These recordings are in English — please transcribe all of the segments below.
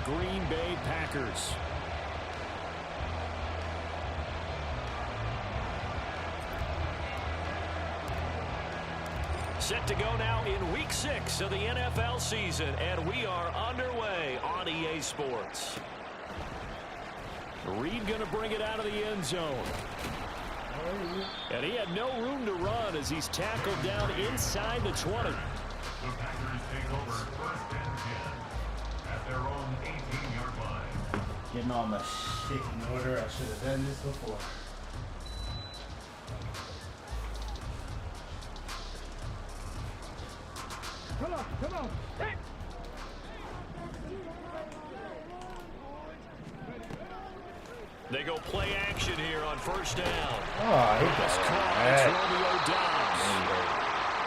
Green Bay Packers. Set to go now in Week 6 of the NFL season, and we are underway on EA Sports. Reed going to bring it out of the end zone. And he had no room to run as he's tackled down inside the 20. The Packers take over first and 10 at their own 18-yard line. Getting all my shit in order. I should have done this before. Come on. Hey. They go play action here on first down. Oh, he This got call, it. it's Romeo Doubs.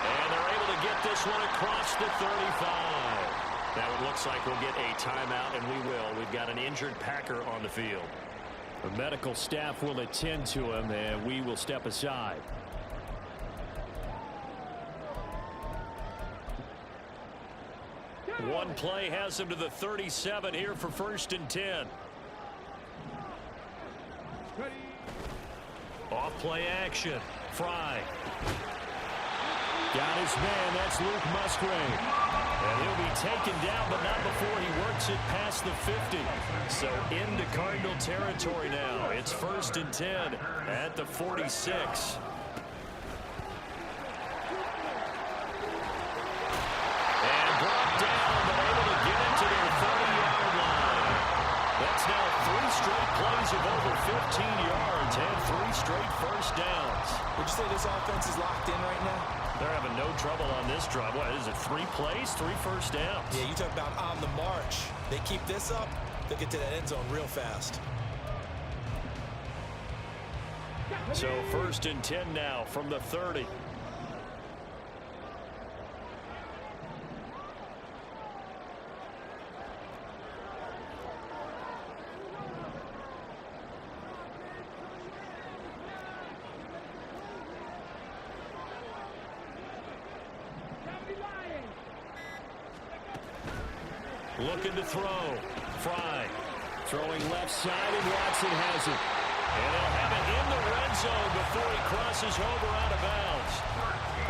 And they're able to get this one across the 35. Now it looks like we'll get a timeout, and we will. We've got an injured Packer on the field. The medical staff will attend to him, and we will step aside. One play has him to the 37 here for first and 10. Off play action. Fry. Got his man. That's Luke Musgrave. And he'll be taken down, but not before he works it past the 50. So into Cardinal territory now. It's first and 10 at the 46. And brought down, but able to get it to their 30-yard line. That's now 3 straight plays of over 15 yards and 3 straight first downs. Would you say this offense is locked in right now? They're having no trouble on this drive. What is it, 3 plays, 3 first downs? Yeah, you talk about on the march. They keep this up, they'll get to that end zone real fast. So first and 10 now from the 30. Looking to throw. Fry. Throwing left side, and Watson has it. And they'll have it in the red zone before he crosses over out of bounds.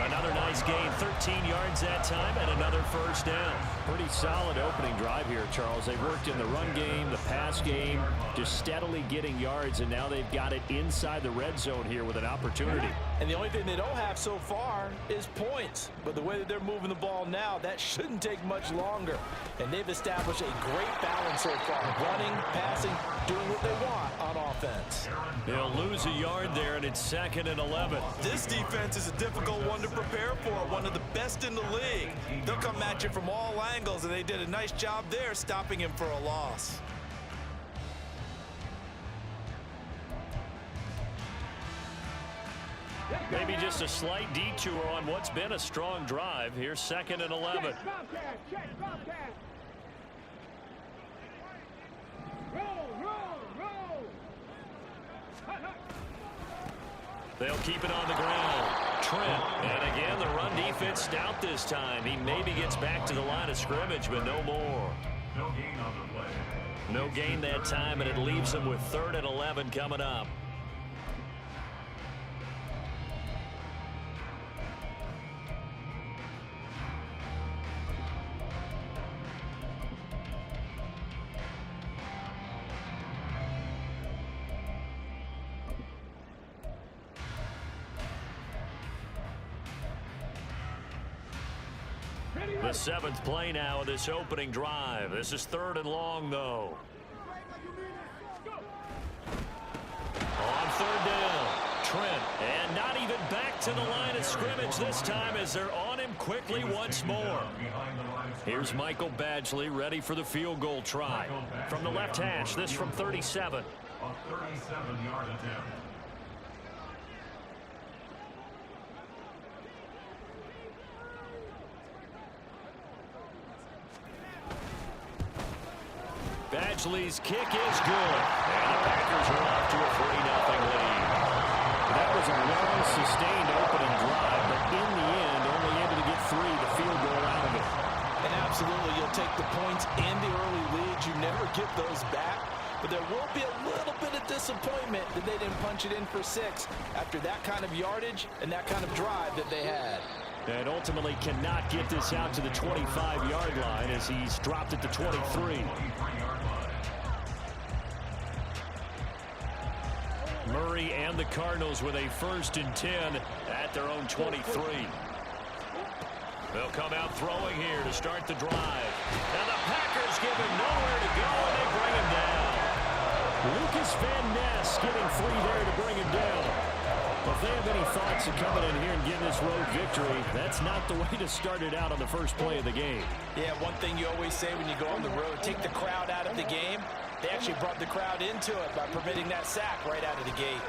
Another nice gain, 13 yards that time, and another first down. Pretty solid opening drive here, Charles. They worked in the run game, the pass game, just steadily getting yards, and now they've got it inside the red zone here with an opportunity. And the only thing they don't have so far is points. But the way that they're moving the ball now, that shouldn't take much longer. And they've established a great balance so far. Running, passing, doing what they want on offense. They'll lose a yard there, and it's 2nd and 11. This defense is a difficult one to prepare for, one of the best in the league. They'll come at you from all angles, and they did a nice job there stopping him for a loss. Maybe just a slight detour on what's been a strong drive. Here's 2nd and 11. Check, Bobcat. Roll. They'll keep it on the ground. Trent. And again, the run defense stout this time. He maybe gets back to the line of scrimmage, but no more. No gain on the play. No gain that time, and it leaves them with 3rd and 11 coming up. The 7th play now of this opening drive. This is 3rd and long, though. On 3rd down, Trent. And not even back to the line of scrimmage this time as they're on him quickly once more. Here's Michael Badgley ready for the field goal try. From the left hash, this from 37. A 37-yard attempt. Badgley's kick is good. And the Packers are off to a 3-0 lead. That was a long, sustained opening drive, but in the end, only able to get 3, the field goal out of it. And absolutely, you'll take the points and the early leads. You never get those back. But there will be a little bit of disappointment that they didn't punch it in for 6 after that kind of yardage and that kind of drive that they had. And ultimately cannot get this out to the 25-yard line as he's dropped at the 23. Murray and the Cardinals with a 1st and 10 at their own 23. They'll come out throwing here to start the drive. And the Packers give him nowhere to go, and they bring him down. Lucas Van Ness getting free there to bring him down. Well, if they have any thoughts of coming in here and getting this road victory, that's not the way to start it out on the first play of the game. Yeah, one thing you always say when you go on the road, take the crowd out of the game. They actually brought the crowd into it by permitting that sack right out of the gate.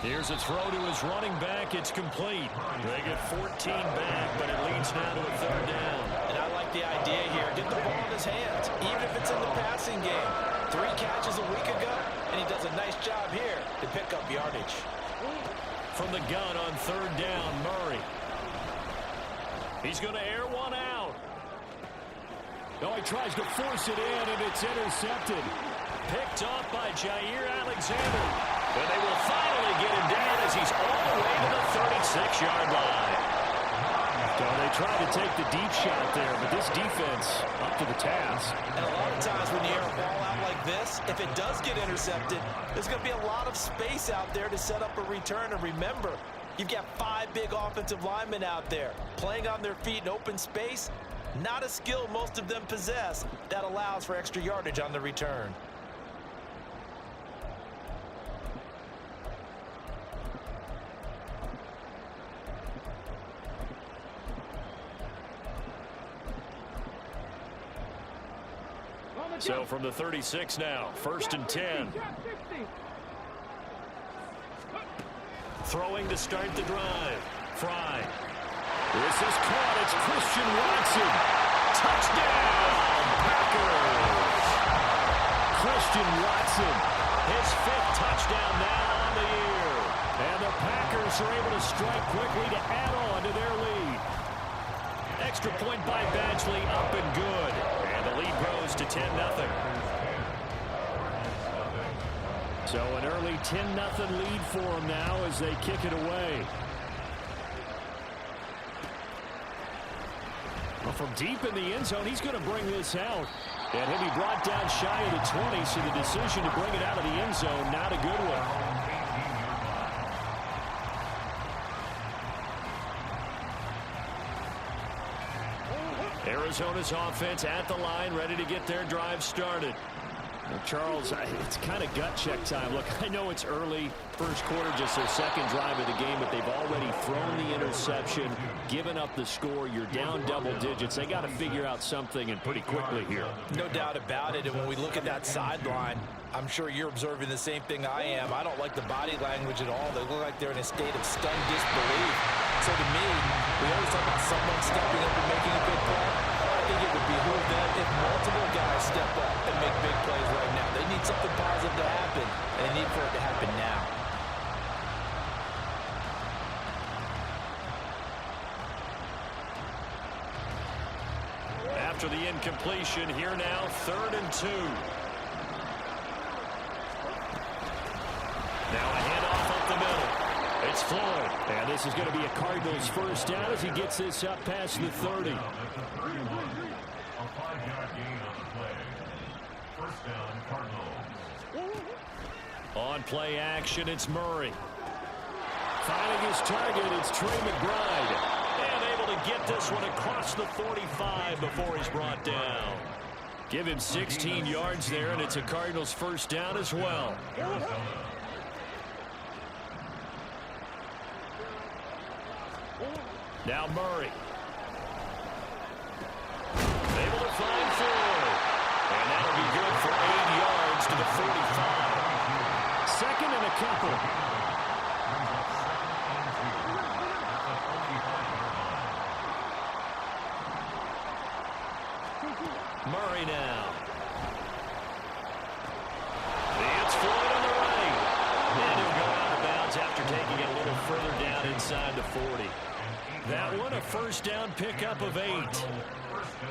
Here's a throw to his running back. It's complete. They get 14 back, but it leads now to a 3rd down. And I like the idea here. Get the ball in his hands, even if it's in the passing game. 3 catches a week ago, and he does a nice job here to pick up yardage. From the gun on 3rd down, Murray. He's going to air one out. No, he tries to force it in, and it's intercepted. Picked off by Jair Alexander. And they will finally get him down as he's all the way to the 36-yard line. So they tried to take the deep shot there, but this defense up to the task. And a lot of times when you air a ball out like this, if it does get intercepted, there's going to be a lot of space out there to set up a return. And remember, you've got 5 big offensive linemen out there playing on their feet in open space. Not a skill most of them possess that allows for extra yardage on the return. So from the 36 now, 1st and 10. Throwing to start the drive. Fry. This is caught. It's Christian Watson. Touchdown, Packers. Christian Watson, his 5th touchdown now on the year. And the Packers are able to strike quickly to add on to their lead. Extra point by Badgley, up and good. And the lead grows to 10-0. So an early 10-0 lead for them now as they kick it away. Well, from deep in the end zone, he's going to bring this out. And he'll be brought down shy of the 20, so the decision to bring it out of the end zone, not a good one. Arizona's offense at the line, ready to get their drive started. Well, Charles, it's kind of gut check time. Look, I know it's early, first quarter, just their 2nd drive of the game, but they've already thrown the interception, given up the score. You're down double digits. They got to figure out something, and pretty quickly here. No doubt about it. And when we look at that sideline, I'm sure you're observing the same thing I am. I don't like the body language at all. They look like they're in a state of stunned disbelief. So to me, we always talk about someone stepping up and making a big play. I think it would behoove them if multiple guys step up and make big plays right now. They need something positive to happen, and they need for it to happen now. After the incompletion, here now, 3rd and 2. Now a handoff up the middle. It's Floyd. And this is going to be a Cardinals 1st down as he gets this up past the 30. A 5-yard gain on the play. 1st down, Cardinals. On play action, it's Murray. Finding his target, it's Trey McBride. And able to get this one across the 45 before he's brought down. Give him 16 yards there, and it's a Cardinals 1st down as well. Now Murray. Able to find Floyd. And that'll be good for 8 yards to the 45. 2nd and a couple. Murray now. It's Floyd on the right. And he'll go out of bounds after taking it a little further down inside the 40. That one a first down pickup of 8.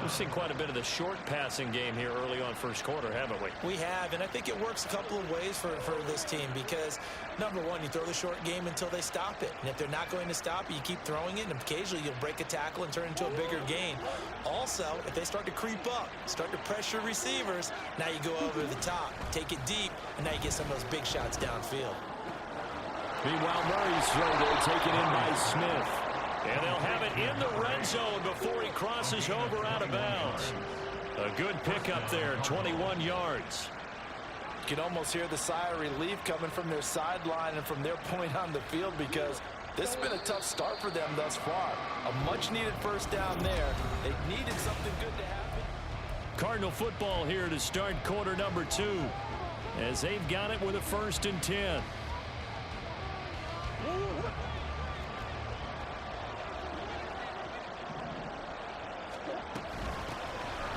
We've seen quite a bit of the short passing game here early on first quarter, haven't we? We have, and I think it works a couple of ways for this team because, number one, you throw the short game until they stop it. And if they're not going to stop it, you keep throwing it, and occasionally you'll break a tackle and turn it into a bigger gain. Also, if they start to creep up, start to pressure receivers, now you go over the top, take it deep, and now you get some of those big shots downfield. Meanwhile, Murray's throw there taken in by Smith. And they'll have it in the red zone before he crosses over out of bounds. A good pickup there, 21 yards. You can almost hear the sigh of relief coming from their sideline and from their point on the field because this has been a tough start for them thus far. A much-needed first down there. They needed something good to happen. Cardinal football here to start quarter number 2 as they've got it with a 1st and 10.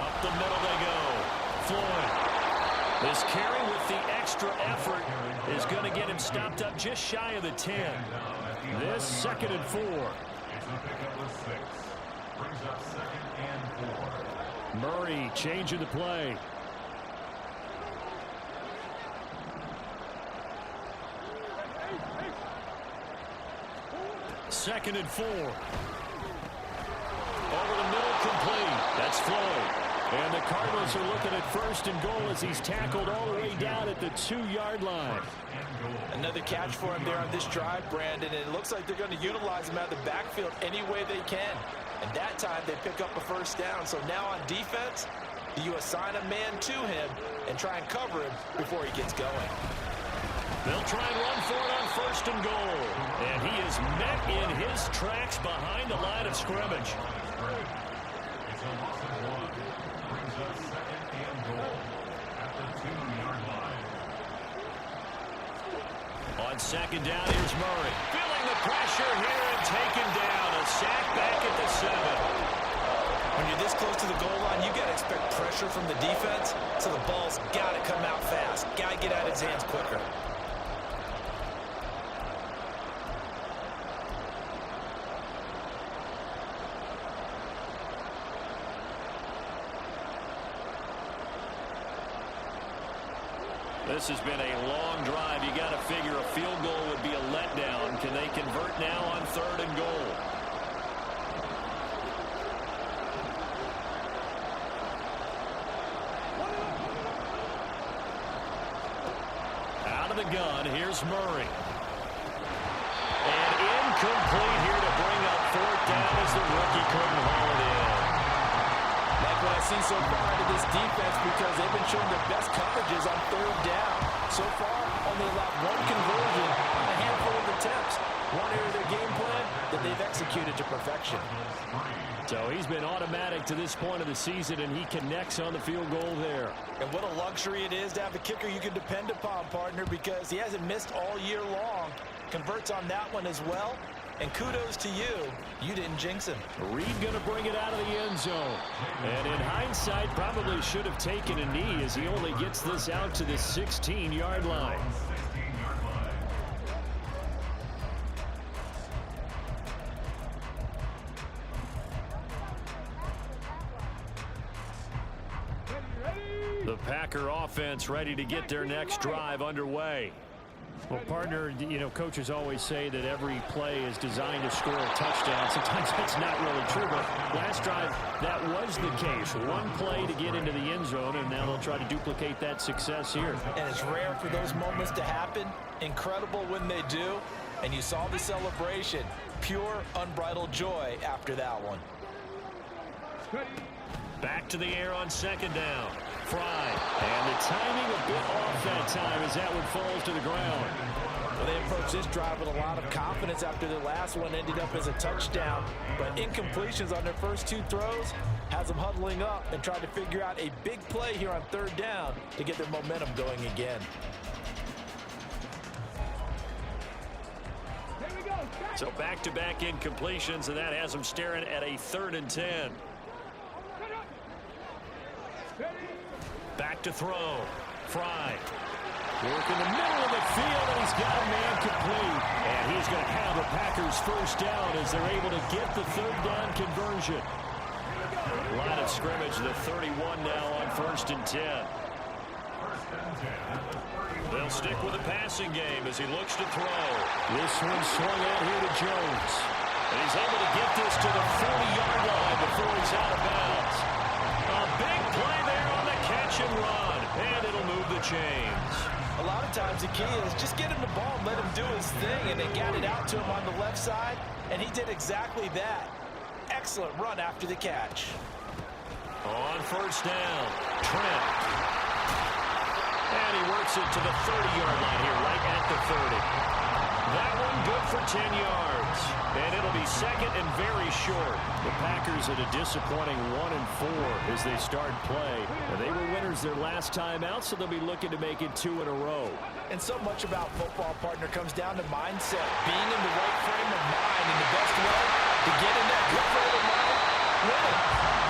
Up the middle they go. Floyd. This carry with the extra effort is going to get him stopped up just shy of the 10. This 2nd and 4. It's a pickup of 6. Brings up 2nd and 4. Murray changing the play. Second and 4. Over the middle, complete. That's Floyd. And the Cardinals are looking at 1st and goal as he's tackled all the way down at the 2-yard line. Another catch for him there on this drive, Brandon, and it looks like they're going to utilize him out of the backfield any way they can. And that time they pick up a 1st down. So now on defense, you assign a man to him and try and cover him before he gets going. They'll try and run for it on 1st and goal. And he is met in his tracks behind the line of scrimmage. It's a loss of 1. Brings up 2nd and goal at the 2-yard line. On 2nd down, here's Murray. Feeling the pressure here and taken down. A sack back at the 7. When you're this close to the goal line, you got to expect pressure from the defense, so the ball's got to come out fast. Got to get out of his hands quicker. This has been a long drive. You got to figure a field goal would be a letdown. Can they convert now on 3rd and goal? Out of the gun, here's Murray. And incomplete here to bring up 4th down as the rookie couldn't haul it in. Like what I've seen so far out of this defense because they've been showing their best coverages on 3rd down. So far, only allowed 1 conversion on a handful of attempts. One area of their game plan that they've executed to perfection. So he's been automatic to this point of the season, and he connects on the field goal there. And what a luxury it is to have a kicker you can depend upon, partner, because he hasn't missed all year long. Converts on that one as well. And kudos to you. You didn't jinx him. Reed going to bring it out of the end zone. And in hindsight, probably should have taken a knee as he only gets this out to the 16-yard line. 16-yard line. The Packer offense ready to get their next drive underway. Well, partner, you know, coaches always say that every play is designed to score a touchdown. Sometimes that's not really true, but last drive, that was the case. One play to get into the end zone, and now they'll try to duplicate that success here. And it's rare for those moments to happen. Incredible when they do. And you saw the celebration. Pure, unbridled joy after that one. Back to the air on 2nd down. Fry. And the timing a bit off that time as that one falls to the ground. Well, they approached this drive with a lot of confidence after the last one ended up as a touchdown. But incompletions on their first 2 throws has them huddling up and trying to figure out a big play here on 3rd down to get their momentum going again. So back-to-back incompletions, and that has them staring at a 3rd and 10. Back to throw. Fry. Work in the middle of the field, and he's got a man complete. And he's going to have the Packers first down as they're able to get the third down conversion. Line of scrimmage, the 31 now on 1st and 10. They'll stick with the passing game as he looks to throw. This one swung out here to Jones. And he's able to get this to the 40-yard line before he's out of bounds. A big play there on the catch and run. And it'll move the chains. A lot of times the key is just get him the ball and let him do his thing, and they got it out to him on the left side, and he did exactly that. Excellent run after the catch. On 1st down, Trent. And he works it to the 30-yard line here, right at the 30. That one good for 10 yards. And it'll be second and very short. The Packers at a disappointing 1-4 as they start play. They were winners their last time out, so they'll be looking to make it 2 in a row. And so much about football, partner, comes down to mindset. Being in the right frame of mind, and the best way to get in that good frame of mind, winning.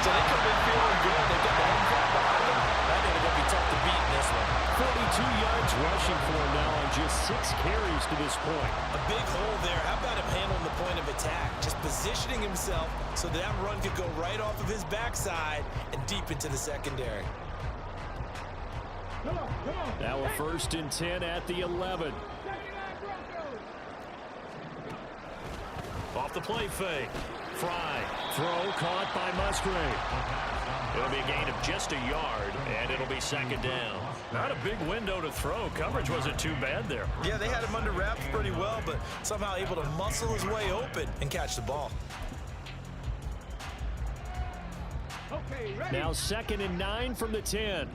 So they come in feeling good. They've got the home crowd behind them. I think they're going to be tough to beat in this one. 42 yards rushing for him now on just 6 carries to this point. A big hole there. How about him handling the point of attack? Just positioning himself so that run could go right off of his backside and deep into the secondary. Now a 1st and 10 at the 11. Off the play fake. Fry. Throw caught by Musgrave. It'll be a gain of just a yard, and it'll be 2nd down. Not a big window to throw. Coverage wasn't too bad there. Yeah, they had him under wraps pretty well, but somehow able to muscle his way open and catch the ball. Okay, ready? Now 2nd and 9 from the 10.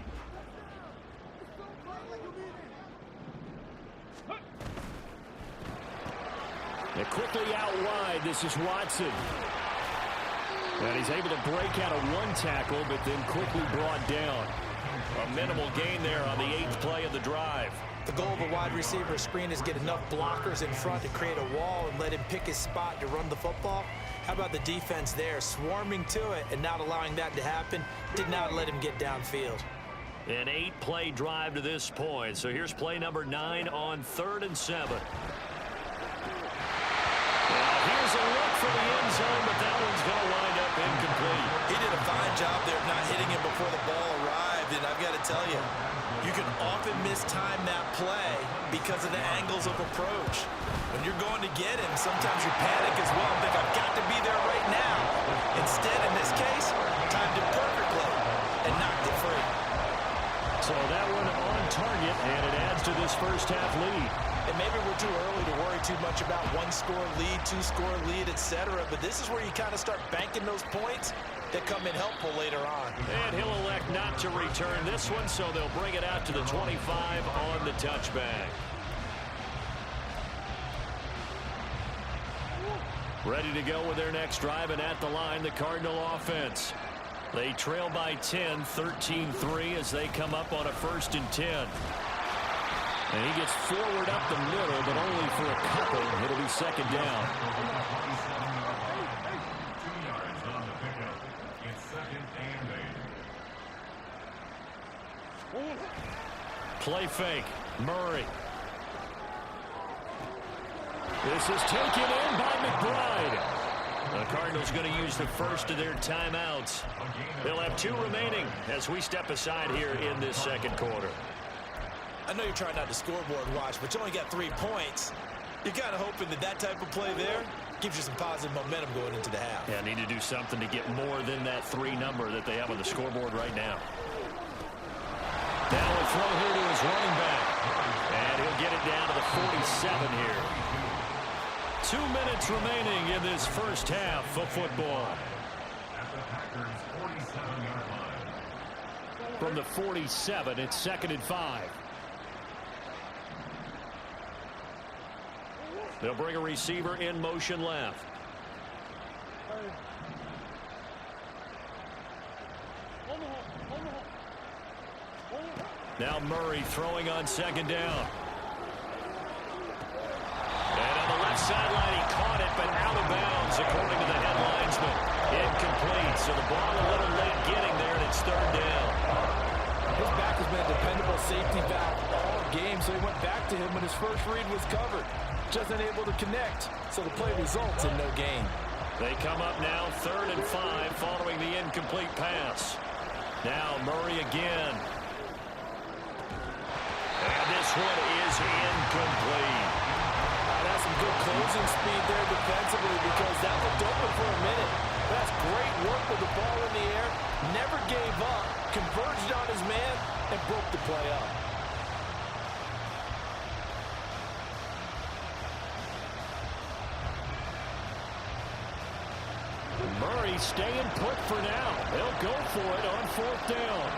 And quickly out wide, this is Watson. And he's able to break out of 1 tackle, but then quickly brought down. A minimal gain there on the 8th play of the drive. The goal of a wide receiver screen is get enough blockers in front to create a wall and let him pick his spot to run the football. How about the defense there, swarming to it and not allowing that to happen? Did not let him get downfield. An 8-play drive to this point. So here's play number 9 on 3rd and 7. Here's a look for the end zone, but that one's going to wind up incomplete. He did a fine job there of not hitting him before the ball arrived, and I've got to tell you, you can often mistime that play because of the angles of approach. When you're going to get him, sometimes you panic as well and think, I've got to be there right now. Instead, in this case, timed it perfectly and knocked it free. So that one on target, and it adds to this first half lead. And maybe we're too early to worry too much about 1-score lead, 2-score lead, etc. But this is where you kind of start banking those points that come in helpful later on. And he'll elect not to return this one, so they'll bring it out to the 25 on the touchback. Ready to go with their next drive, and at the line, the Cardinal offense. They trail by 10, 13-3 as they come up on a 1st and 10. And he gets forward up the middle, but only for a couple. It'll be 2nd down. 2 yards on the pickup. It's 2nd and 8. Play fake. Murray. This is taken in by McBride. The Cardinals going to use the first of their timeouts. They'll have 2 remaining as we step aside here in this 2nd quarter. I know you're trying not to scoreboard watch, but you only got 3 points. You're kind of hoping that that type of play there gives you some positive momentum going into the half. Yeah, need to do something to get more than that 3 number that they have on the scoreboard right now. Now a throw here to his running back. And he'll get it down to the 47 here. 2 minutes remaining in this first half of football. At the Packers' 47-yard line. From the 47, it's 2nd and 5. They'll bring a receiver in motion left. Now Murray throwing on 2nd down. And on the left sideline, he caught it, but out of bounds, according to the head linesman. Incomplete, so the ball a little late getting there, and it's 3rd down. His back has been a dependable safety valve all game, so he went back to him when his first read was covered. Just unable to connect, so the play results in no gain. They come up now 3rd and 5 following the incomplete pass. Now Murray again. And this one is incomplete. That's some good closing speed there defensively because that looked open for a minute. That's great work with the ball in the air. Never gave up, converged on his man, and broke the play up. Murray staying put for now. They'll go for it on 4th down.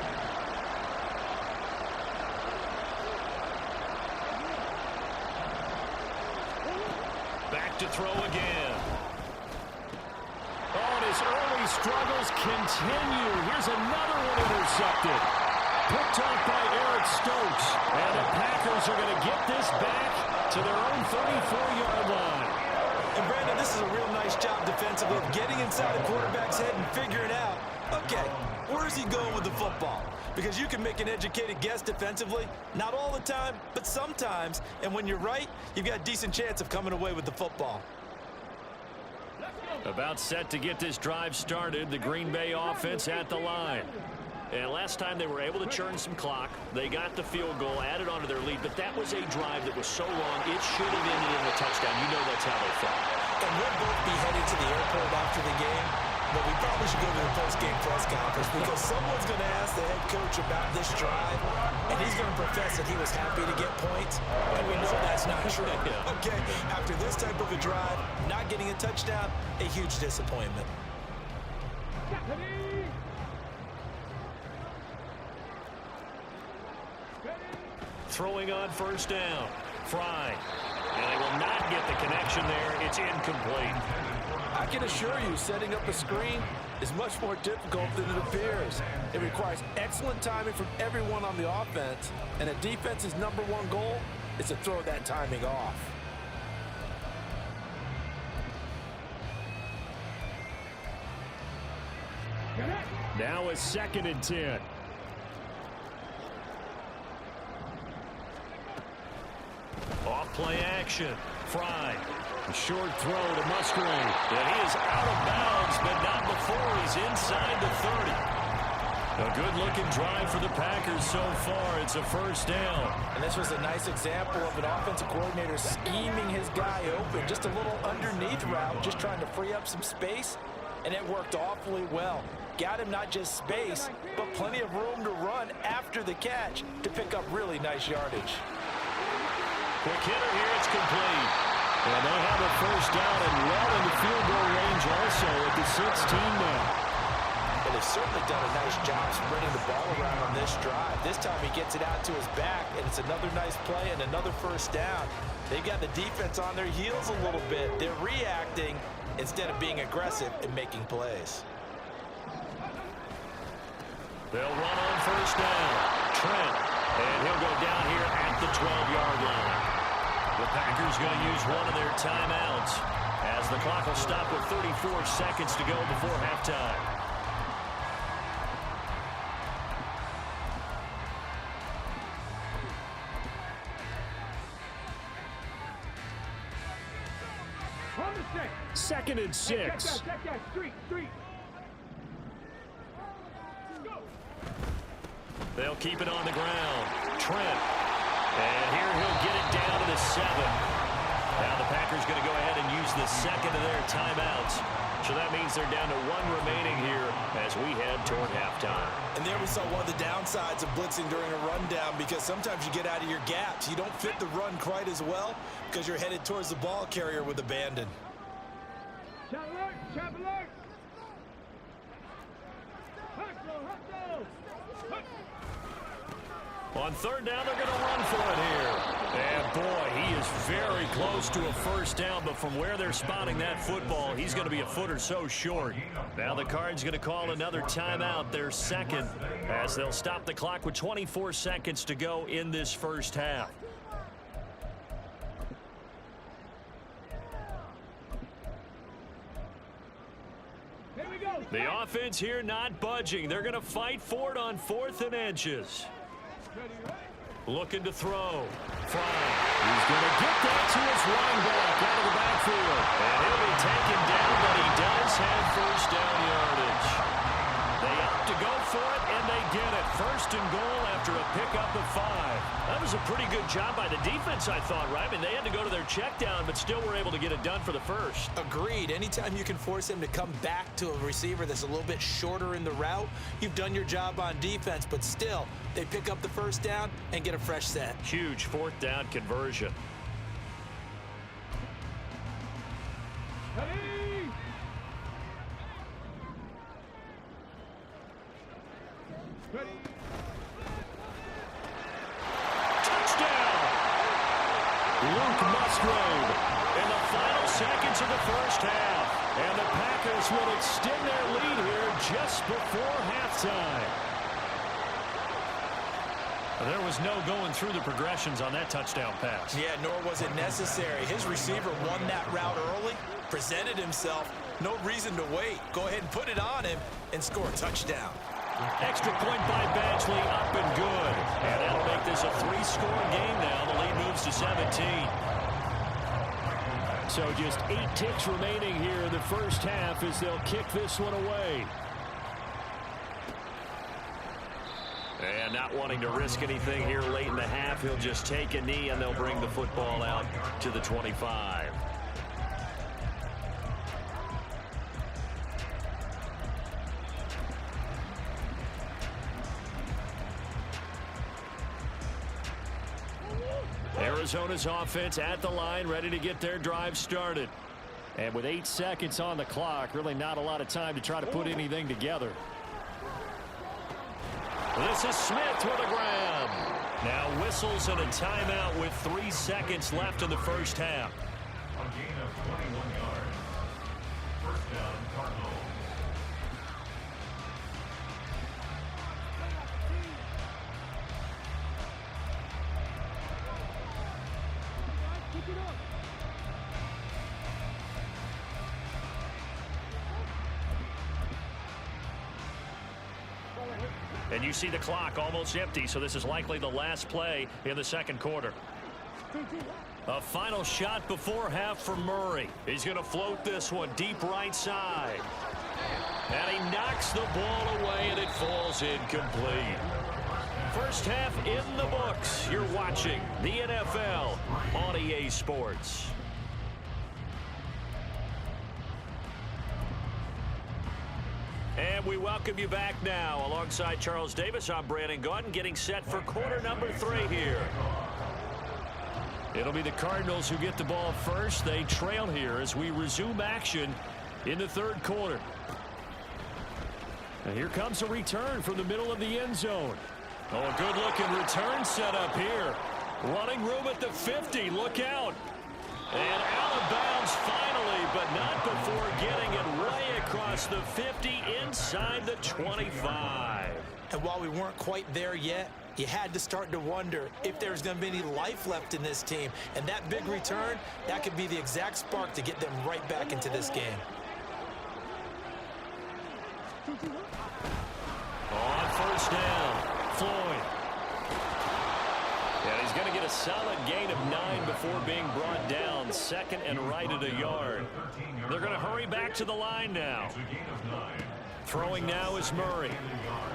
Back to throw again. Oh, and his early struggles continue. Here's another one intercepted. Picked off by Eric Stokes. And the Packers are going to get this back to their own 34-yard line. And Brandon, this is a real nice job defensively of getting inside the quarterback's head and figuring out, okay, where's he going with the football? Because you can make an educated guess defensively, not all the time, but sometimes. And when you're right, you've got a decent chance of coming away with the football. About set to get this drive started, the Green Bay offense at the line. And last time they were able to churn some clock. They got the field goal, added onto their lead, but that was a drive that was so long, it should have ended in a touchdown. You know that's how they felt. And we'll both be headed to the airport after the game, but we probably should go to the post-game press conference because someone's going to ask the head coach about this drive, and he's going to profess that he was happy to get points, and we know that's not true. Okay, after this type of a drive, not getting a touchdown, a huge disappointment. Throwing on 1st down. Fry. And they will not get the connection there. It's incomplete. I can assure you, setting up a screen is much more difficult than it appears. It requires excellent timing from everyone on the offense, and a defense's #1 goal is to throw that timing off. Now a 2nd and 10. Off play action. Fry. A short throw to Musgrave. And he is out of bounds, but not before he's inside the 30. A good-looking drive for the Packers so far. It's a 1st down. And this was a nice example of an offensive coordinator scheming his guy open. Just a little underneath route, just trying to free up some space, and it worked awfully well. Got him not just space, but plenty of room to run after the catch to pick up really nice yardage. Quick hitter here, it's complete. And they have a 1st down and well into field goal range also at the 16 now. But they've certainly done a nice job spreading the ball around on this drive. This time he gets it out to his back, and it's another nice play and another 1st down. They've got the defense on their heels a little bit. They're reacting instead of being aggressive and making plays. They'll run on 1st down. Trent. And he'll go down here at the 12-yard line. The Packers going to use one of their timeouts as the clock will stop with 34 seconds to go before halftime. On the set. 2nd and 6. Check that. Street. Go. They'll keep it on the ground. Trent. And here he'll get it down to the 7. Now the Packers going to go ahead and use the 2nd of their timeouts. So that means they're down to 1 remaining here as we head toward halftime. And there we saw one of the downsides of blitzing during a rundown because sometimes you get out of your gaps. You don't fit the run quite as well because you're headed towards the ball carrier with abandon. Chop alert. Hustle. On 3rd down, they're going to run for it here. And boy, he is very close to a 1st down, but from where they're spotting that football, he's going to be a foot or so short. Now the Cards going to call another timeout, their 2nd, as they'll stop the clock with 24 seconds to go in this 1st half. Here we go. The offense here not budging. They're going to fight for it on 4th and inches. Ready, right? looking to throw. Fry. He's going to get that to his running back out of the backfield. And he'll be taken down, but he does have first down yardage. They opt to go for it, and they get it. First and goal after a pickup of 5. That was a pretty good job by the defense, I thought, right? I mean, they had to go to their check down, but still were able to get it done for the first. Agreed. Anytime you can force him to come back to a receiver that's a little bit shorter in the route, you've done your job on defense, but still, they pick up the first down and get a fresh set. Huge fourth down conversion. Ready? Ready? Touchdown! Luke Musgrave in the final seconds of the first half. And the Packers will extend their lead here just before halftime. There was no going through the progressions on that touchdown pass. Yeah, nor was it necessary. His receiver won that route early, presented himself. No reason to wait. Go ahead and put it on him and score a touchdown. Extra point by Badgley, up and good. And that'll make this a 3-score game now. The lead moves to 17. So just 8 ticks remaining here in the first half as they'll kick this one away. And not wanting to risk anything here late in the half, he'll just take a knee and they'll bring the football out to the 25. Arizona's offense at the line, ready to get their drive started. And with 8 seconds on the clock, really not a lot of time to try to put anything together. This is Smith with a grab. Now whistles and a timeout with 3 seconds left in the first half. A gain of 21 yards. First down, Cardinals. Pick it up. And you see the clock almost empty, so this is likely the last play in the second quarter. A final shot before half for Murray. He's going to float this one deep right side. And he knocks the ball away, and it falls incomplete. First half in the books. You're watching the NFL on EA Sports. And we welcome you back now. Alongside Charles Davis, I'm Brandon Gaudin, getting set for quarter number 3 here. It'll be the Cardinals who get the ball first. They trail here as we resume action in the third quarter. And here comes a return from the middle of the end zone. Oh, a good-looking return set up here. Running room at the 50. Look out. And out of bounds finally, but not before getting it way across the 50 inside the 25. And while we weren't quite there yet, you had to start to wonder if there's going to be any life left in this team. And that big return, that could be the exact spark to get them right back into this game. On first down, Floyd. And he's going to get a solid gain of 9 before being brought down. Second and right at a yard. They're going to hurry back to the line now. Throwing now is Murray.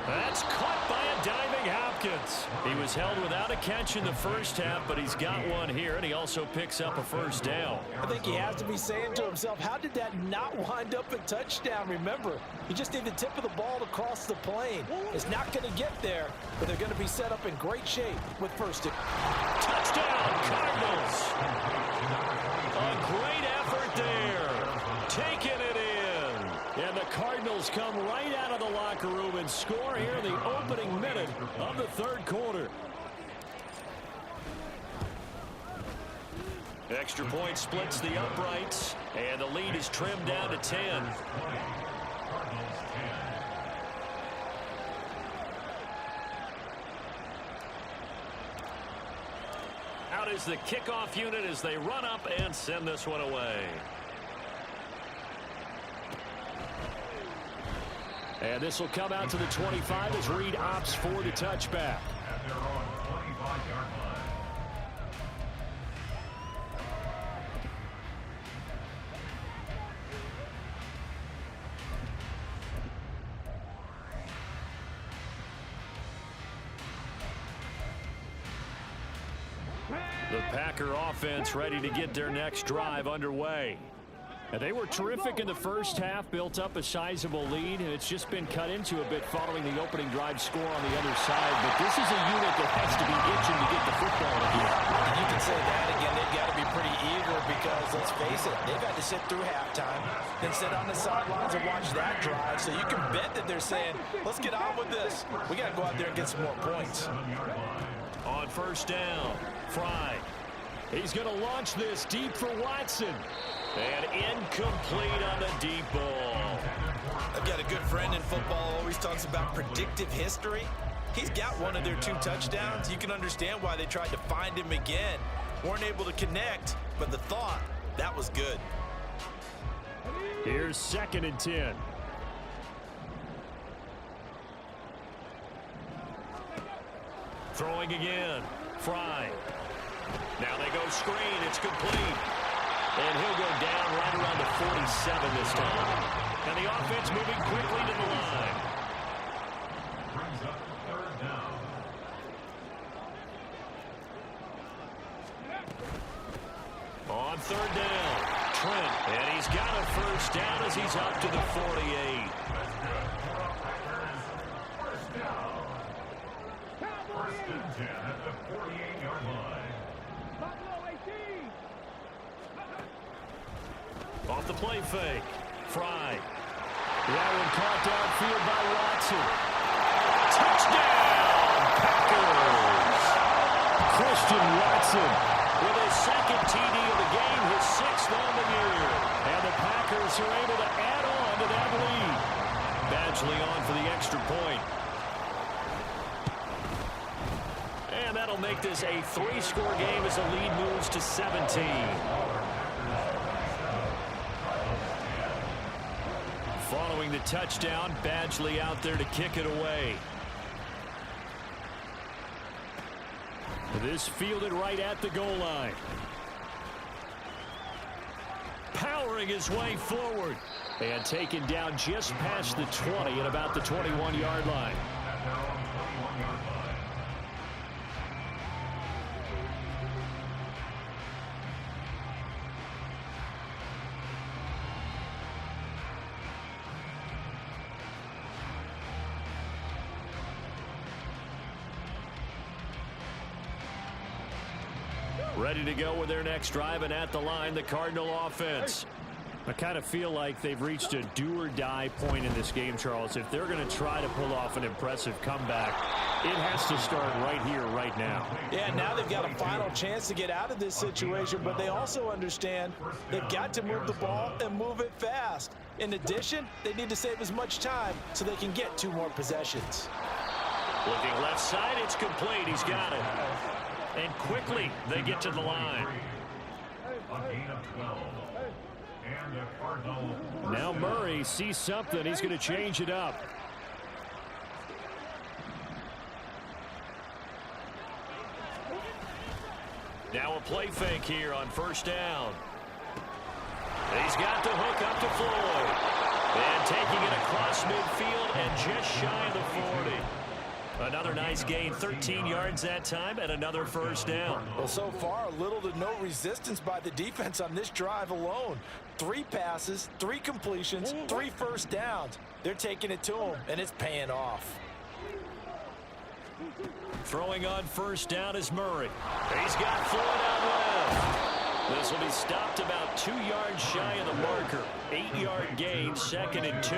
That's caught by a diving Hopkins. He was held without a catch in the first half, but he's got one here, and he also picks up a first down. I think he has to be saying to himself, how did that not wind up a touchdown? Remember, you just need the tip of the ball to cross the plane. It's not going to get there, but they're going to be set up in great shape with first down. Touchdown, Cardinals. A great effort there. Taking it in. And the Cardinals come right out of the locker room and score here in the opening minute of the third quarter. Extra point splits the uprights, and the lead is trimmed down to 10. Out is the kickoff unit as they run up and send this one away. And this will come out to the 25 as Reed opts for the touchback. At their own 25-yard line. The Packer offense ready to get their next drive underway. And they were terrific in the first half, built up a sizable lead, and it's just been cut into a bit following the opening drive score on the other side. But this is a unit that has to be itching to get the football in here. And you can say that again. They've got to be pretty eager because, let's face it, they've had to sit through halftime, then sit on the sidelines and watch that drive. So you can bet that they're saying, let's get on with this. We got to go out there and get some more points. On first down, Fry. He's going to launch this deep for Watson. And incomplete on the deep ball. I've got a good friend in football, always talks about predictive history. He's got one of their 2 touchdowns. You can understand why they tried to find him again. Weren't able to connect, but the thought, that was good. Here's 2nd and 10. Throwing again. Fry. Now they go screen. It's complete. And he'll go down right around the 47 this time. And the offense moving quickly to the line. Brings up 3rd down. On 3rd down, Trent. And he's got a first down as he's up to the 48. That's good. Packers, first down. 1st and 10 at the 48-yard line. Buffalo 18. Off the play fake. Fry. That one caught downfield by Watson. Touchdown, Packers! Christian Watson with his 2nd TD of the game, his 6th on the year. And the Packers are able to add on to that lead. Badgley on for the extra point. And that'll make this a 3-score game as the lead moves to 17. Following the touchdown, Badgley out there to kick it away. This fielded right at the goal line. Powering his way forward. And taken down just past the 20 at about the 21-yard line. At their own 21-yard line. Ready to go with their next drive, and at the line, the Cardinal offense. I kind of feel like they've reached a do-or-die point in this game, Charles. If they're going to try to pull off an impressive comeback, it has to start right here, right now. Yeah, now they've got a final chance to get out of this situation, but they also understand they've got to move the ball and move it fast. In addition, they need to save as much time so they can get 2 more possessions. Looking left side, it's complete. He's got it. And quickly, they get to the line. A gain of 12. And the Cardinal. Now Murray sees something. He's going to change it up. Now a play fake here on first down. He's got the hook up to Floyd. And taking it across midfield and just shy of the 40. Another nice gain, 13 yards that time, and another first down. Well, so far, little to no resistance by the defense on this drive alone. 3 passes, 3 completions, 3 first downs. They're taking it to him, and it's paying off. Throwing on first down is Murray. He's got Floyd out left. This will be stopped about 2 yards shy of the marker. 8-yard gain, 2nd and 2.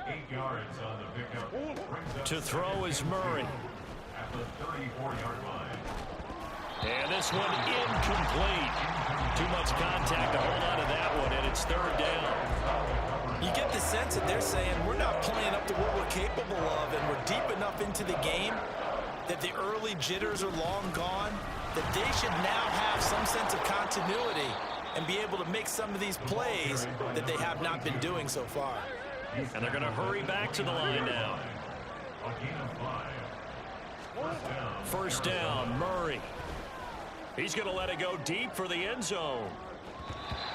8 yards on the pickup. To throw is Murray. At the 34-yard line. And this one incomplete. Too much contact to hold on to that one, and it's 3rd down. You get the sense that they're saying we're not playing up to what we're capable of, and we're deep enough into the game that the early jitters are long gone, that they should now have some sense of continuity and be able to make some of these plays that they have not been doing so far. And they're going to hurry back to the line now. A gain of 5. First down. first down. Murray. He's going to let it go deep for the end zone.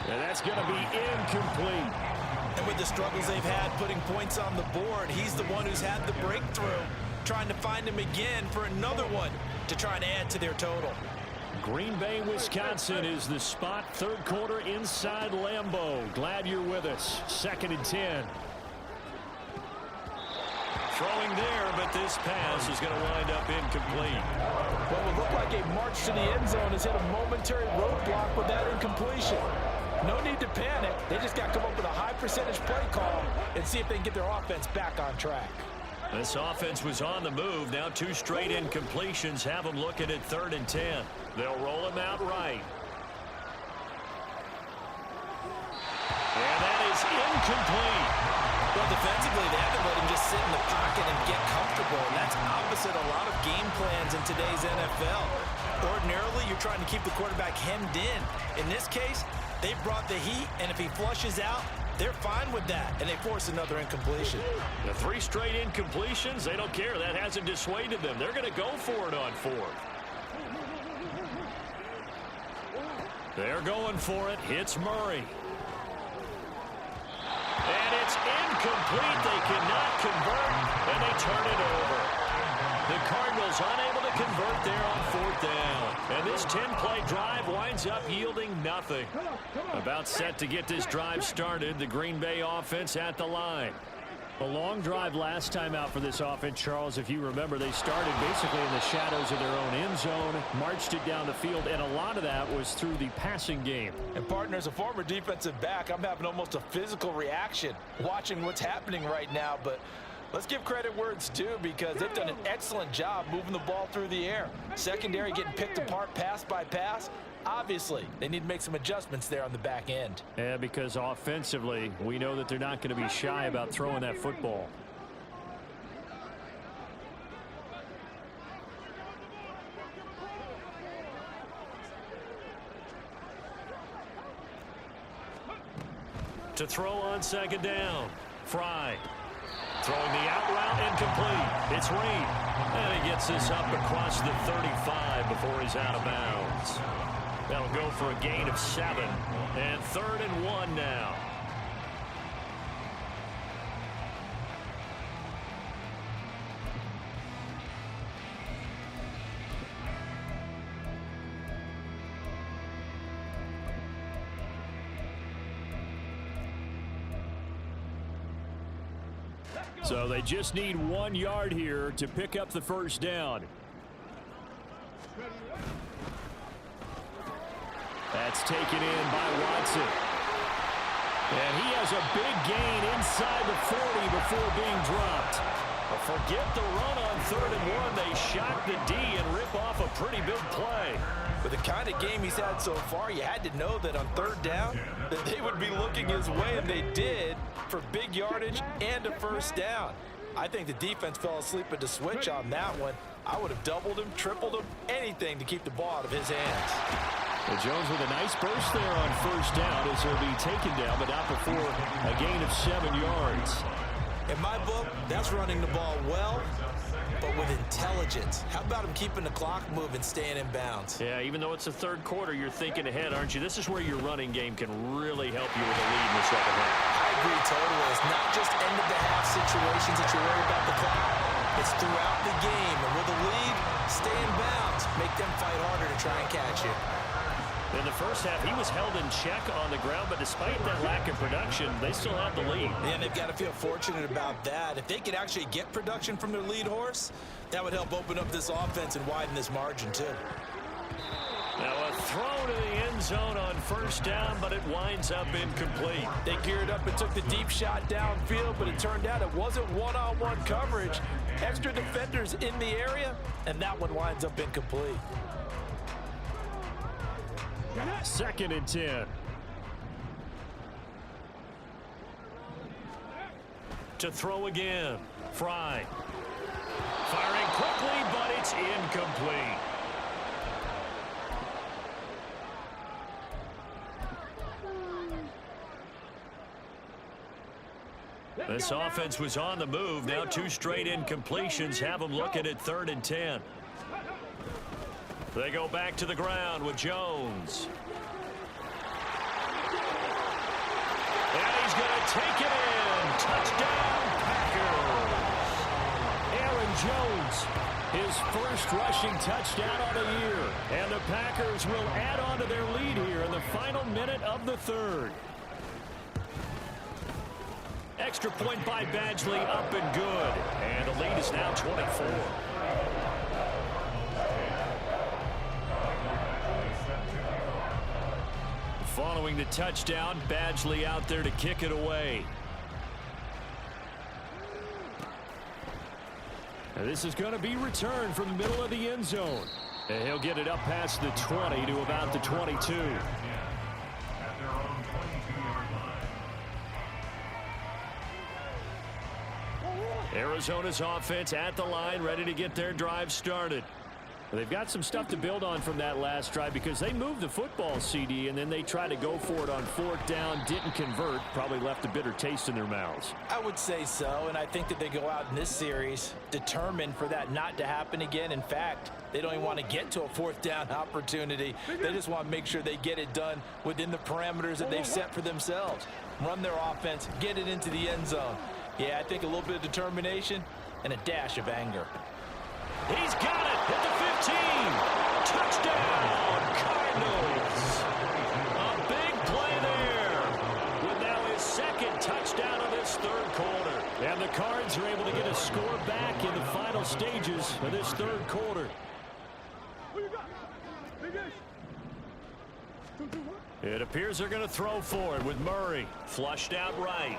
And that's going to be incomplete. And with the struggles they've had putting points on the board, he's the one who's had the breakthrough, trying to find him again for another one to try and add to their total. Green Bay, Wisconsin is the spot. Third quarter inside Lambeau. Glad you're with us. 2nd and 10. Throwing there, but this pass is going to wind up incomplete. What would look like a march to the end zone has hit a momentary roadblock with that incompletion. No need to panic. They just got to come up with a high percentage play call and see if they can get their offense back on track. This offense was on the move. Now 2 straight incompletions have them looking at 3rd and 10. They'll roll him out right. And that is incomplete. Well, defensively, they haven't let him just sit in the pocket and get comfortable. And that's opposite a lot of game plans in today's NFL. Ordinarily, you're trying to keep the quarterback hemmed in. In this case, they brought the heat, and if he flushes out, they're fine with that, and they force another incompletion. The 3 straight incompletions, they don't care. That hasn't dissuaded them. They're going to go for it on 4th. They're going for it. Hits Murray. And it's incomplete. They cannot convert, and they turn it over. The Cardinals unable to convert there on 4th down. And this 10-play drive winds up yielding nothing. About set to get this drive started, the Green Bay offense at the line. A long drive last time out for this offense, Charles. If you remember, they started basically in the shadows of their own end zone, marched it down the field, and a lot of that was through the passing game. And partner, as a former defensive back, I'm having almost a physical reaction watching what's happening right now. But let's give credit where it's due, because they've done an excellent job moving the ball through the air. Secondary getting picked apart pass by pass. Obviously, they need to make some adjustments there on the back end. Yeah, because offensively, we know that they're not going to be shy about throwing that football. To throw on 2nd down. Fry. Throwing the out route incomplete. It's Reed. And he gets this up across the 35 before he's out of bounds. That'll go for a gain of 7. And 3rd and 1 now. So they just need 1 yard here to pick up the first down. That's taken in by Watson. And he has a big gain inside the 40 before being dropped. But forget the run on 3rd and 1. They shock the D and rip off a pretty big play. With the kind of game he's had so far, you had to know that on 3rd down that they would be looking his way, and they did, for big yardage and a first down. I think the defense fell asleep at the switch on that one. I would have doubled him, tripled him, anything to keep the ball out of his hands. Well, Jones with a nice burst there on first down as he'll be taken down, but not before a gain of 7 yards. In my book, that's running the ball well, but with intelligence. How about him keeping the clock moving, staying in bounds? Yeah, even though it's the 3rd quarter, you're thinking ahead, aren't you? This is where your running game can really help you with a lead in the 2nd half. I agree totally. It's not just end-of-the-half situations that you worry about the clock. It's throughout the game. And with a lead, stay in bounds. Make them fight harder to try and catch you. In the first half, he was held in check on the ground, but despite that lack of production, they still have the lead. And they've got to feel fortunate about that. If they could actually get production from their lead horse, that would help open up this offense and widen this margin, too. Now a throw to the end zone on first down, but it winds up incomplete. They geared up and took the deep shot downfield, but it turned out it wasn't one-on-one coverage. Extra defenders in the area, and that one winds up incomplete. 2nd and 10. To throw again. Fry. Firing quickly, but it's incomplete. This offense was on the move. Now 2 straight incompletions have them looking at 3rd and 10. They go back to the ground with Jones. And he's going to take it in. Touchdown, Packers. Aaron Jones, his first rushing touchdown of the year. And the Packers will add on to their lead here in the final minute of the third. Extra point by Badgley, up and good. And the lead is now 24. Following the touchdown, Badgley out there to kick it away. Now this is going to be returned from the middle of the end zone. And he'll get it up past the 20 to about the 22. At their own 22-yard line. Arizona's offense at the line, ready to get their drive started. They've got some stuff to build on from that last drive because they moved the football, CD, and then they tried to go for it on fourth down, didn't convert, probably left a bitter taste in their mouths. I would say so, and I think that they go out in this series determined for that not to happen again. In fact, they don't even want to get to a fourth down opportunity. They just want to make sure they get it done within the parameters that they've set for themselves. Run their offense, get it into the end zone. Yeah, I think a little bit of determination and a dash of anger. He's got it at the 15. Touchdown, Cardinals. A big play there with now his second touchdown of this third quarter. And the Cards are able to get a score back in the final stages of this third quarter. It appears they're going to throw for it with Murray. Flushed out right.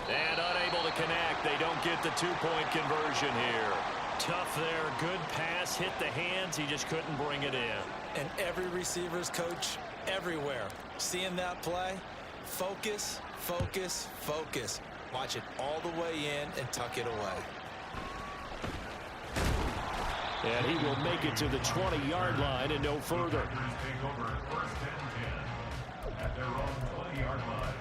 And unable to connect. They don't get the two-point conversion here. Tough there. Good pass. Hit the hands. He just couldn't bring it in. And every receiver's coach everywhere. Seeing that play, focus, focus, focus. Watch it all the way in and tuck it away. And he will make it to the 20-yard line and no further. Packers take over first and 10 at their own 20-yard line.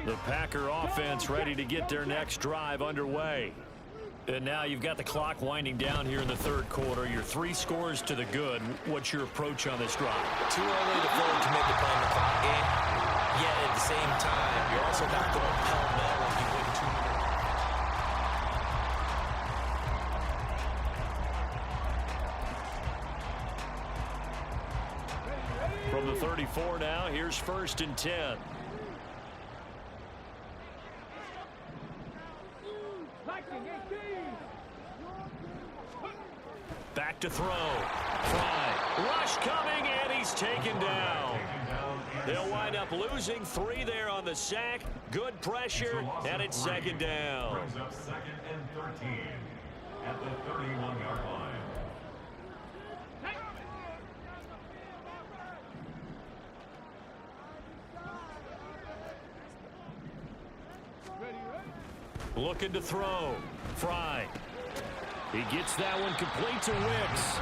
The Packer offense ready to get their next drive underway. And now you've got the clock winding down here in the third quarter. Your 3 scores to the good. What's your approach on this drive? Too early to fully commit to playing the clock game. Yet at the same time, you're also not going pell-mell like you would 2 minutes. From the 34 now, here's first and 10. Back to throw. Fry. Rush coming, and he's taken down. They'll wind up losing 3 there on the sack. Good pressure, and it's second down. Brings up second and 13 at the 31-yard line. Looking to throw. Fry. He gets that one complete to Wicks.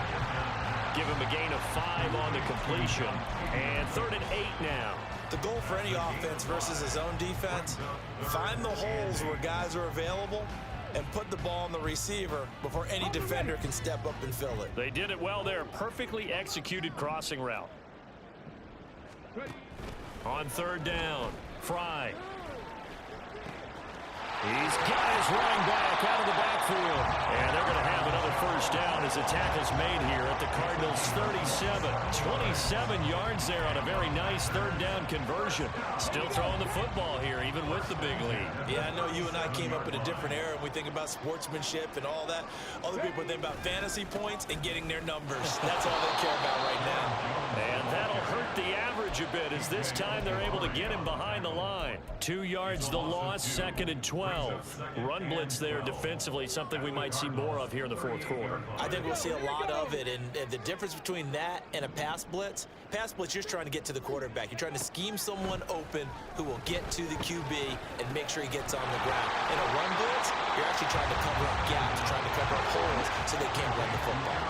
Give him a gain of 5 on the completion. And 3rd and 8 now. The goal for any offense versus his own defense, find the holes where guys are available and put the ball on the receiver before any defender can step up and fill it. They did it well there. Perfectly executed crossing route. On 3rd down, Fry. He's got his running back out of the backfield. And they're going to have another first down as the tackle's made here at the Cardinals' 37. 27 yards there on a very nice 3rd down conversion. Still throwing the football here, even with the big lead. Yeah, I know you and I came up in a different era and we think about sportsmanship and all that. Other people think about fantasy points and getting their numbers. That's all they care about right now. And that'll hurt the average a bit as this time they're able to get him behind the line. 2 yards the loss, 2nd and 12. Run blitz there defensively, something we might see more of here in the 4th quarter. I think we'll see a lot of it, and the difference between that and a pass blitz, you're just trying to get to the quarterback. You're trying to scheme someone open who will get to the QB and make sure he gets on the ground. In a run blitz, you're actually trying to cover up gaps, trying to cover up holes so they can't run the football.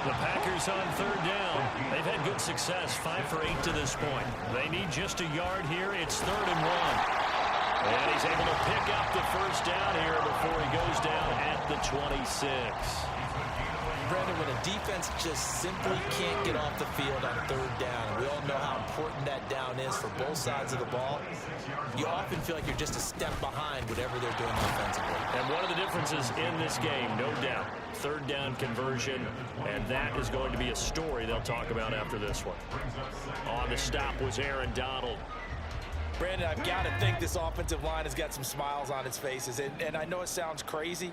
The Packers on third down. They've had good success, 5 for 8 to this point. They need just a yard here. It's 3rd and 1. And he's able to pick up the first down here before he goes down at the 26. Brandon, when a defense just simply can't get off the field on third down, and we all know how important that down is for both sides of the ball, you often feel like you're just a step behind whatever they're doing offensively. And one of the differences in this game, no doubt, third down conversion, and that is going to be a story they'll talk about after this one. On the stop was Aaron Donald. Brandon, I've got to think this offensive line has got some smiles on its faces, and I know it sounds crazy,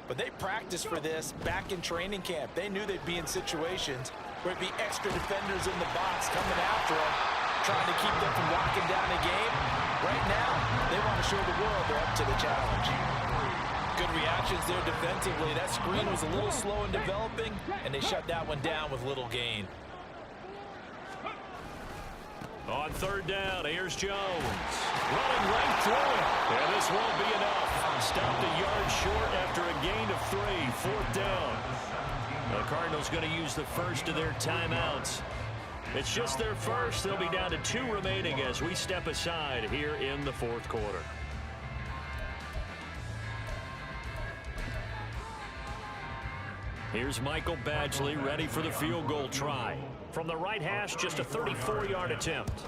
but they practiced for this back in training camp. They knew they'd be in situations where it'd be extra defenders in the box coming after them, trying to keep them from locking down a game. Right now, they want to show the world they're up to the challenge. Good reactions there defensively. That screen was a little slow in developing, and they shut that one down with little gain. On third down, here's Jones. Running right through it. And this won't be enough. Stopped a yard short after a gain of 3. 4th down. The Cardinals going to use the first of their timeouts. It's just their first. They'll be down to 2 remaining as we step aside here in the 4th quarter. Here's Michael Badgley ready for the field goal try. From the right hash, just a 34-yard attempt.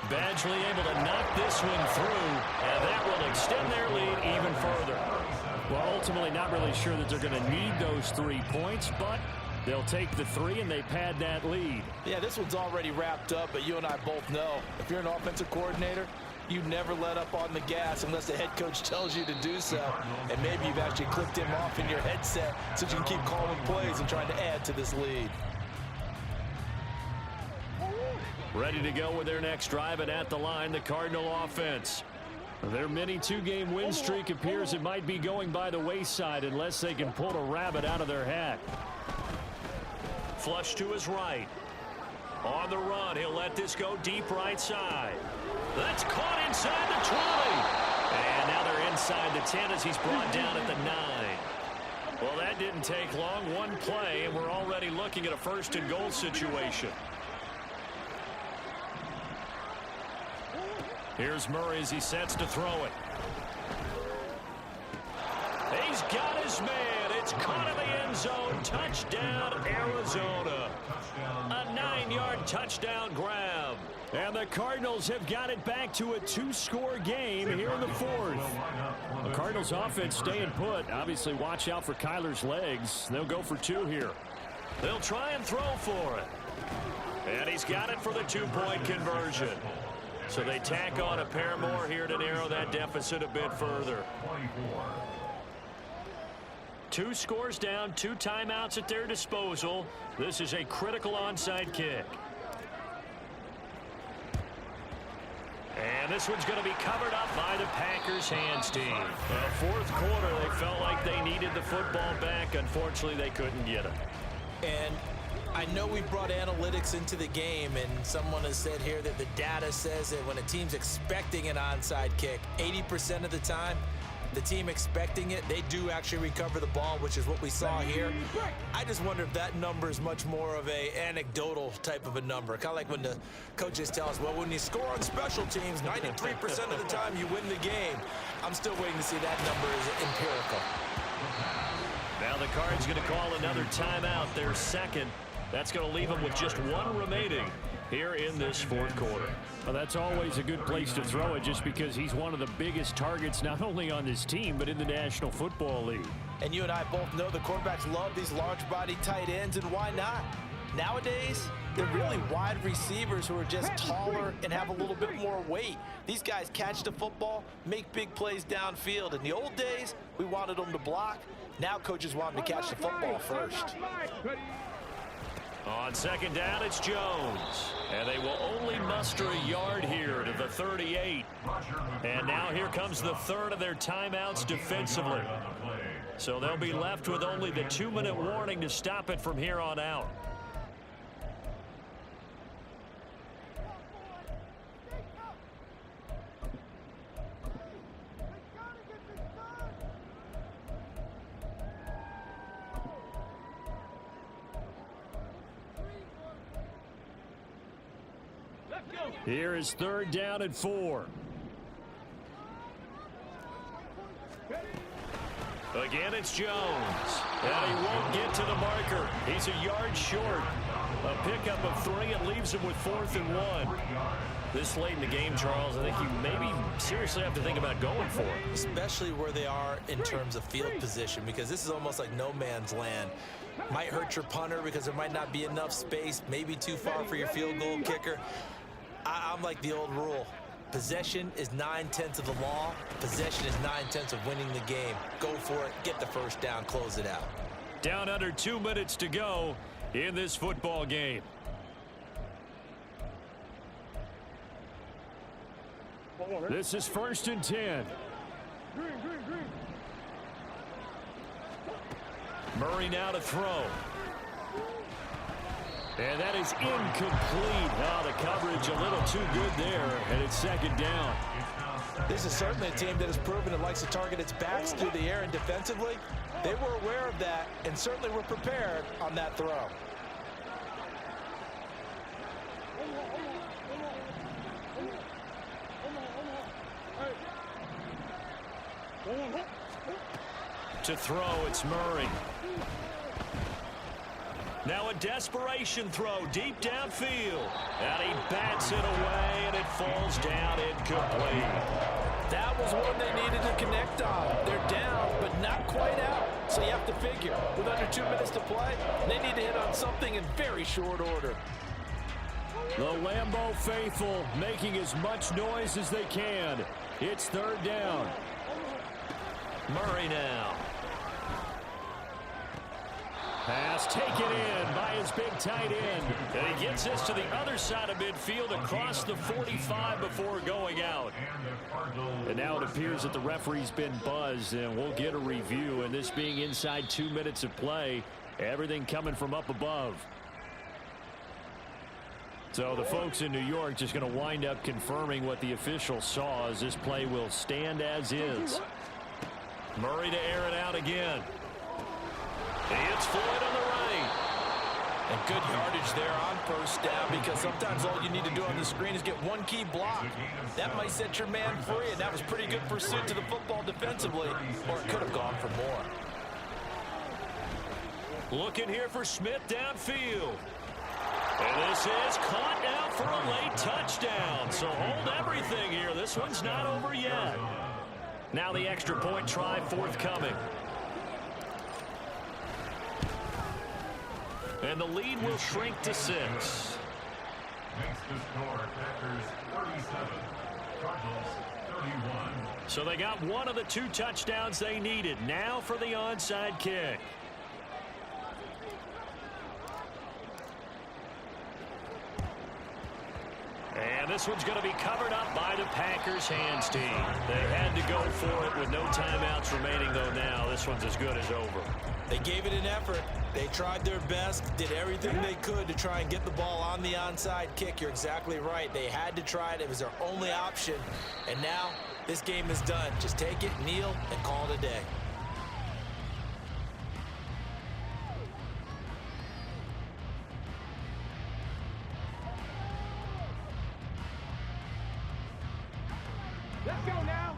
Badgley able to knock this one through, and that will extend their lead even further. Well, ultimately not really sure that they're going to need those 3 points, but they'll take the 3 and they pad that lead. Yeah, this one's already wrapped up, but you and I both know if you're an offensive coordinator, you never let up on the gas unless the head coach tells you to do so. And maybe you've actually clicked him off in your headset so you can keep calling plays and trying to add to this lead. Ready to go with their next drive, and at the line, the Cardinal offense. Their mini 2-game win streak appears it might be going by the wayside unless they can pull a rabbit out of their hat. Flush to his right. On the run, he'll let this go deep right side. That's caught inside the 20. And now they're inside the 10 as he's brought down at the 9. Well, that didn't take long. One play, and we're already looking at a 1st and goal situation. Here's Murray as he sets to throw it. He's got his man. It's caught in the end zone. Touchdown, Arizona. A 9-yard touchdown grab. And the Cardinals have got it back to a 2-score game here in the 4th. The Cardinals offense staying put. Obviously, watch out for Kyler's legs. They'll go for 2 here. They'll try and throw for it. And he's got it for the 2-point conversion. So they tack on a pair more here to narrow that deficit a bit further. 2 scores down, 2 timeouts at their disposal. This is a critical onside kick. And this one's going to be covered up by the Packers hands team. 4th quarter, they felt like they needed the football back. Unfortunately, they couldn't get it. And I know we brought analytics into the game, and someone has said here that the data says that when a team's expecting an onside kick, 80% of the time, the team expecting it, they do actually recover the ball, which is what we saw here. I just wonder if that number is much more of a anecdotal type of a number. Kind of like when the coaches tell us, well, when you score on special teams, 93% of the time you win the game. I'm still waiting to see that number is empirical. Now the Cards going to call another timeout, their 2nd. That's going to leave them with just 1 remaining here in this 4th quarter. Well, that's always a good place to throw it just because he's one of the biggest targets not only on this team but in the National Football League. And you and I both know the quarterbacks love these large-body tight ends, and why not? Nowadays, they're really wide receivers who are just taller and have a little bit more weight. These guys catch the football, make big plays downfield. In the old days, we wanted them to block. Now coaches want them to catch the football first. On 2nd down, it's Jones. And they will only muster a yard here to the 38. And now here comes the 3rd of their timeouts defensively. So they'll be left with only the 2-minute warning to stop it from here on out. Here is 3rd down and 4. Again, it's Jones. And he won't get to the marker. He's a yard short. A pickup of 3. It leaves him with 4th and 1. This late in the game, Charles, I think you maybe seriously have to think about going for it. Especially where they are in terms of field position, because this is almost like no man's land. Might hurt your punter because there might not be enough space, maybe too far for your field goal kicker. I'm like the old rule. Possession is 9/10 of the law. Possession is 9/10 of winning the game. Go for it. Get the first down. Close it out. Down under 2 minutes to go in this football game. This is 1st and 10. Murray now to throw. And that is incomplete. Oh, the coverage a little too good there, and it's 2nd down. This is certainly a team that has proven it likes to target its backs through the air, and defensively, they were aware of that and certainly were prepared on that throw. To throw, it's Murray. Now a desperation throw deep downfield. And he bats it away, and it falls down incomplete. That was one they needed to connect on. They're down, but not quite out. So you have to figure, with under 2 minutes to play, they need to hit on something in very short order. The Lambeau faithful making as much noise as they can. It's 3rd down. Murray now. Pass taken in by his big tight end. And he gets this to the other side of midfield across the 45 before going out. And now it appears that the referee's been buzzed, and we'll get a review. And this being inside 2 minutes of play, everything coming from up above. So the folks in New York just going to wind up confirming what the official saw, as this play will stand as is. Murray to air it out again. It's Floyd on the right. And good yardage there on 1st down, because sometimes all you need to do on the screen is get one key block. That might set your man free, and that was pretty good pursuit to the football defensively, or it could have gone for more. Looking here for Smith downfield. And this is caught now for a late touchdown. So hold everything here. This one's not over yet. Now the extra point try forthcoming. And the lead will shrink to 6. Makes the score Packers 37, Cardinals 31. So they got one of the 2 touchdowns they needed. Now for the onside kick. And this one's going to be covered up by the Packers hands team. They had to go for it with no timeouts remaining, though. Now this one's as good as over. They gave it an effort. They tried their best, did everything they could to try and get the ball on the onside kick. You're exactly right. They had to try it. It was their only option. And now this game is done. Just take it, kneel, and call it a day. Let's go now.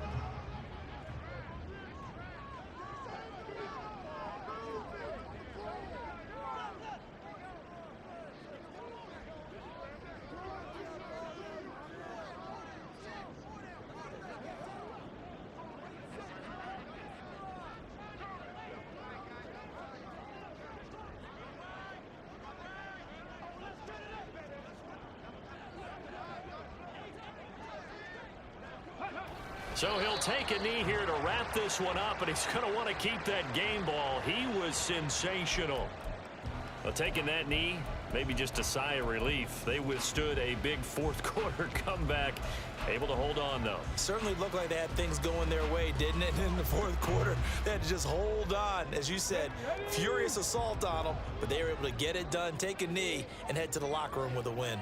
So he'll take a knee here to wrap this one up, and he's going to want to keep that game ball. He was sensational. Well, taking that knee, maybe just a sigh of relief. They withstood a big fourth quarter comeback. Able to hold on, though. Certainly looked like they had things going their way, didn't it? In the fourth quarter, they had to just hold on. As you said, furious assault on them, but they were able to get it done, take a knee, and head to the locker room with a win.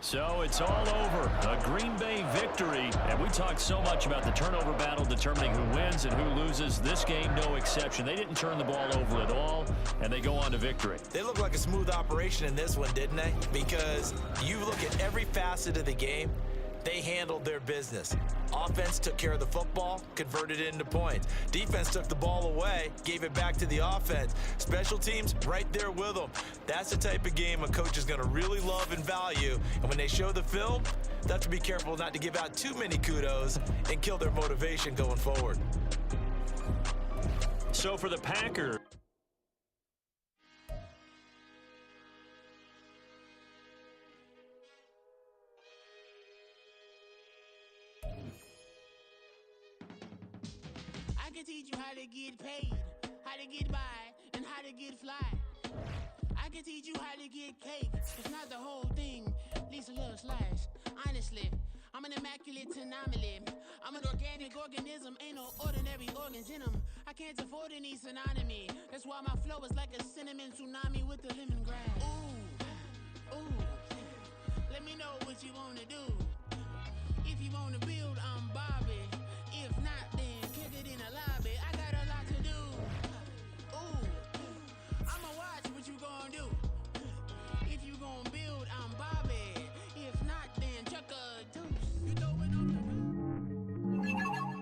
So it's all over. A Green Bay victory. And we talked so much about the turnover battle determining who wins and who loses. This game, no exception. They didn't turn the ball over at all, and they go on to victory. They look like a smooth operation in this one, didn't they? Because you look at every facet of the game, they handled their business. Offense took care of the football, converted it into points. Defense took the ball away, gave it back to the offense. Special teams right there with them. That's the type of game a coach is going to really love and value. And when they show the film, they have to be careful not to give out too many kudos and kill their motivation going forward. So for the Packers, I can teach you how to get paid, how to get by, and how to get fly. I can teach you how to get cake. It's not the whole thing, at least a little slice. Honestly, I'm an immaculate anomaly. I'm an organic organism, ain't no ordinary organs in them. I can't afford any synonymy. That's why my flow is like a cinnamon tsunami with the lemongrass. Ooh, ooh, let me know what you wanna do. If you wanna build, I'm Bobby. If not, then kick it in the lobby. I got a lot to do. Ooh, I'ma watch what you gonna do.